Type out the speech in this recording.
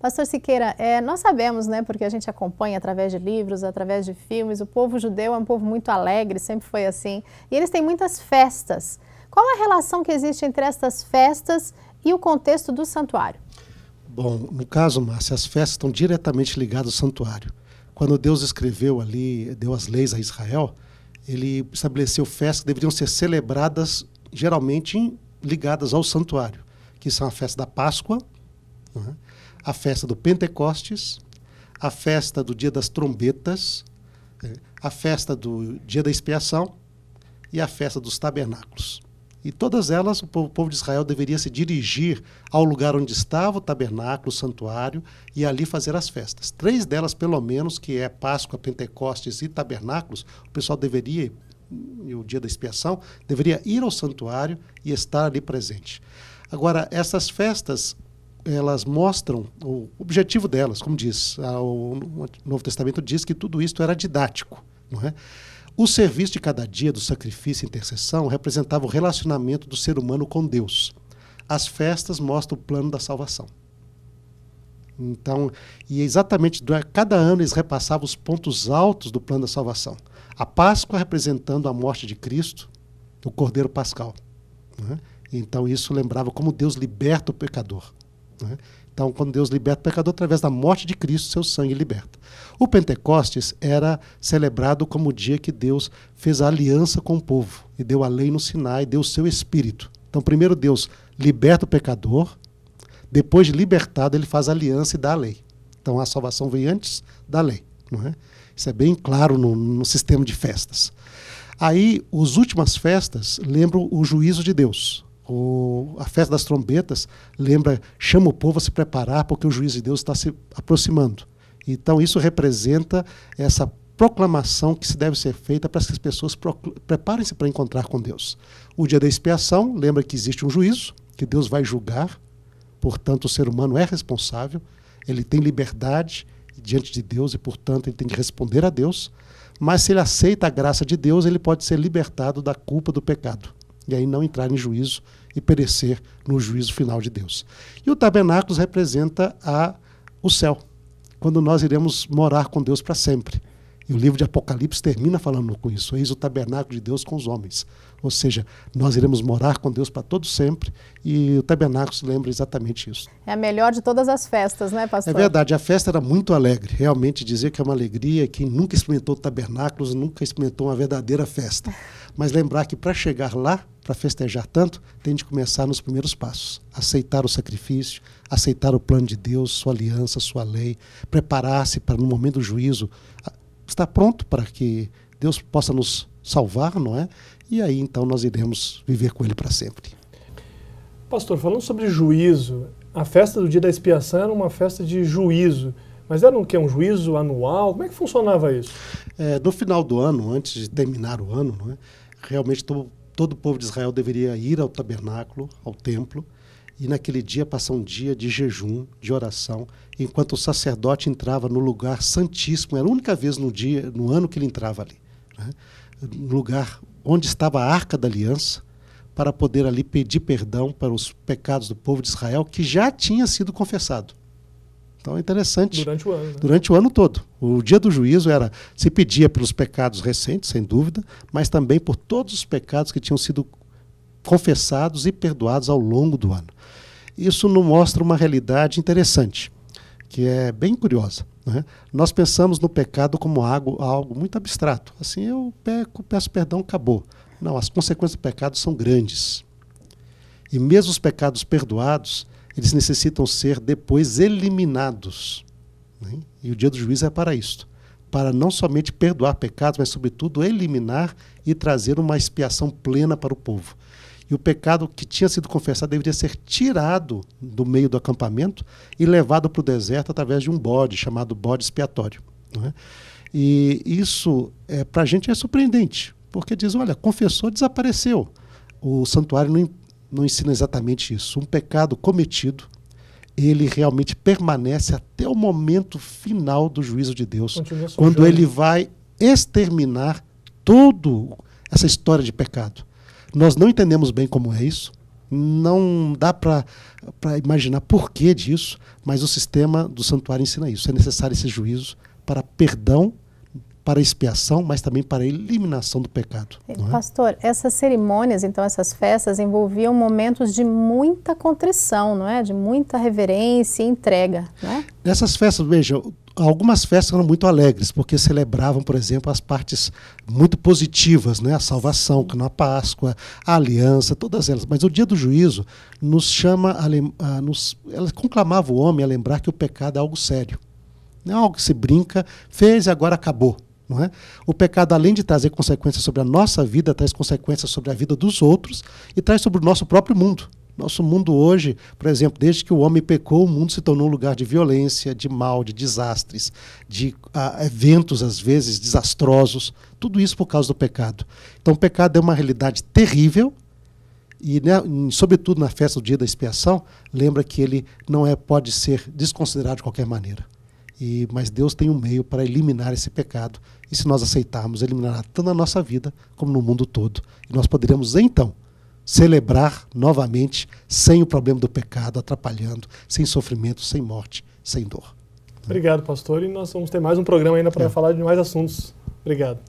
Pastor Siqueira, nós sabemos, né, porque a gente acompanha através de livros, através de filmes, o povo judeu é um povo muito alegre, sempre foi assim, e eles têm muitas festas. Qual a relação que existe entre estas festas e o contexto do santuário? Bom, no caso, Márcia, as festas estão diretamente ligadas ao santuário. Quando Deus escreveu ali, deu as leis a Israel, ele estabeleceu festas que deveriam ser celebradas geralmente ligadas ao santuário, que são a festa da Páscoa, né, a festa do Pentecostes, a festa do Dia das Trombetas, a festa do Dia da Expiação e a festa dos Tabernáculos. E todas elas, o povo de Israel deveria se dirigir ao lugar onde estava o tabernáculo, o santuário, e ali fazer as festas. 3 delas, pelo menos, que é Páscoa, Pentecostes e Tabernáculos, o pessoal deveria, e o Dia da Expiação, deveria ir ao santuário e estar ali presente. Agora, essas festas, elas mostram o objetivo delas, como diz, o Novo Testamento diz que tudo isso era didático, não é? O serviço de cada dia do sacrifício e intercessão representava o relacionamento do ser humano com Deus. As festas mostram o plano da salvação. Então, e exatamente, cada ano eles repassavam os pontos altos do plano da salvação. A Páscoa representando a morte de Cristo, o Cordeiro Pascal, né? Então isso lembrava como Deus liberta o pecador, né? Então, quando Deus liberta o pecador, através da morte de Cristo, seu sangue liberta. O Pentecostes era celebrado como o dia que Deus fez a aliança com o povo e deu a lei no Sinai, deu o seu Espírito. Então, primeiro Deus liberta o pecador, depois de libertado, ele faz a aliança e dá a lei. Então, a salvação vem antes da lei, não é? Isso é bem claro no sistema de festas. Aí, as últimas festas lembram o juízo de Deus. A festa das trombetas chama o povo a se preparar porque o juízo de Deus está se aproximando. Então isso representa essa proclamação que se deve ser feita para que as pessoas preparem-se para encontrar com Deus. O dia da expiação lembra que existe um juízo, que Deus vai julgar, portanto o ser humano é responsável, ele tem liberdade diante de Deus e portanto ele tem que responder a Deus, mas se ele aceita a graça de Deus, ele pode ser libertado da culpa do pecado. E aí não entrar em juízo e perecer no juízo final de Deus. E o tabernáculo representa o céu, quando nós iremos morar com Deus para sempre. E o livro de Apocalipse termina falando com isso. Eis o tabernáculo de Deus com os homens. Ou seja, nós iremos morar com Deus para todo sempre, e o tabernáculo lembra exatamente isso. É a melhor de todas as festas, né, pastor? É verdade, a festa era muito alegre. Realmente dizer que é uma alegria, quem nunca experimentou tabernáculos, nunca experimentou uma verdadeira festa. Mas lembrar que para chegar lá, para festejar tanto, tem de começar nos primeiros passos. Aceitar o sacrifício, aceitar o plano de Deus, sua aliança, sua lei, preparar-se para no momento do juízo, estar pronto para que Deus possa nos salvar, não é? E aí então nós iremos viver com Ele para sempre. Pastor, falando sobre juízo, a festa do Dia da Expiação era uma festa de juízo, mas era um juízo anual? Como é que funcionava isso? No final do ano, antes de terminar o ano, não é? Realmente todo o povo de Israel deveria ir ao tabernáculo, ao templo, e naquele dia passar um dia de jejum, de oração, enquanto o sacerdote entrava no lugar santíssimo. Era a única vez no ano que ele entrava ali, né? No lugar onde estava a Arca da Aliança, para poder ali pedir perdão para os pecados do povo de Israel, que já tinha sido confessado. Então é interessante. Durante o ano. Né? Durante o ano todo. O dia do juízo se pedia pelos pecados recentes, sem dúvida, mas também por todos os pecados que tinham sido confessados e perdoados ao longo do ano. Isso nos mostra uma realidade interessante, que é bem curiosa, né? Nós pensamos no pecado como algo muito abstrato. Assim, eu peco, peço perdão, acabou. Não, as consequências do pecado são grandes. E mesmo os pecados perdoados, eles necessitam ser depois eliminados, né? E o dia do juízo é para isso. Para não somente perdoar pecados, mas sobretudo eliminar e trazer uma expiação plena para o povo. E o pecado que tinha sido confessado deveria ser tirado do meio do acampamento e levado para o deserto através de um bode, chamado bode expiatório, não é? E isso, para a gente, é surpreendente, porque diz, olha, confessou, desapareceu. O santuário não ensina exatamente isso. Um pecado cometido, ele realmente permanece até o momento final do juízo de Deus, quando ele vai exterminar toda essa história de pecado. Nós não entendemos bem como é isso, Não dá para imaginar porquê disso, mas o sistema do santuário ensina isso. É necessário esse juízo para perdão, para expiação, mas também para a eliminação do pecado. Pastor, essas cerimônias, então essas festas envolviam momentos de muita contrição, não é? De muita reverência e entrega, não é? Nessas festas, veja, algumas festas eram muito alegres, porque celebravam, por exemplo, as partes muito positivas, né? A salvação, que na Páscoa, a aliança, todas elas. Mas o dia do juízo nos chama, ela conclamava o homem a lembrar que o pecado é algo sério. Não é algo que se brinca, fez e agora acabou. Não é? O pecado, além de trazer consequências sobre a nossa vida, traz consequências sobre a vida dos outros e traz sobre o nosso próprio mundo. Nosso mundo hoje, por exemplo, desde que o homem pecou, o mundo se tornou um lugar de violência, de mal, de desastres, de eventos, às vezes, desastrosos. Tudo isso por causa do pecado. Então, o pecado é uma realidade terrível e, né, sobretudo na festa do dia da expiação, lembra que ele não pode ser desconsiderado de qualquer maneira. Mas Deus tem um meio para eliminar esse pecado. E se nós aceitarmos, eliminará tanto na nossa vida como no mundo todo. E nós poderemos, então, celebrar novamente, sem o problema do pecado atrapalhando, sem sofrimento, sem morte, sem dor. Obrigado, pastor. E nós vamos ter mais um programa ainda para falar de mais assuntos. Obrigado.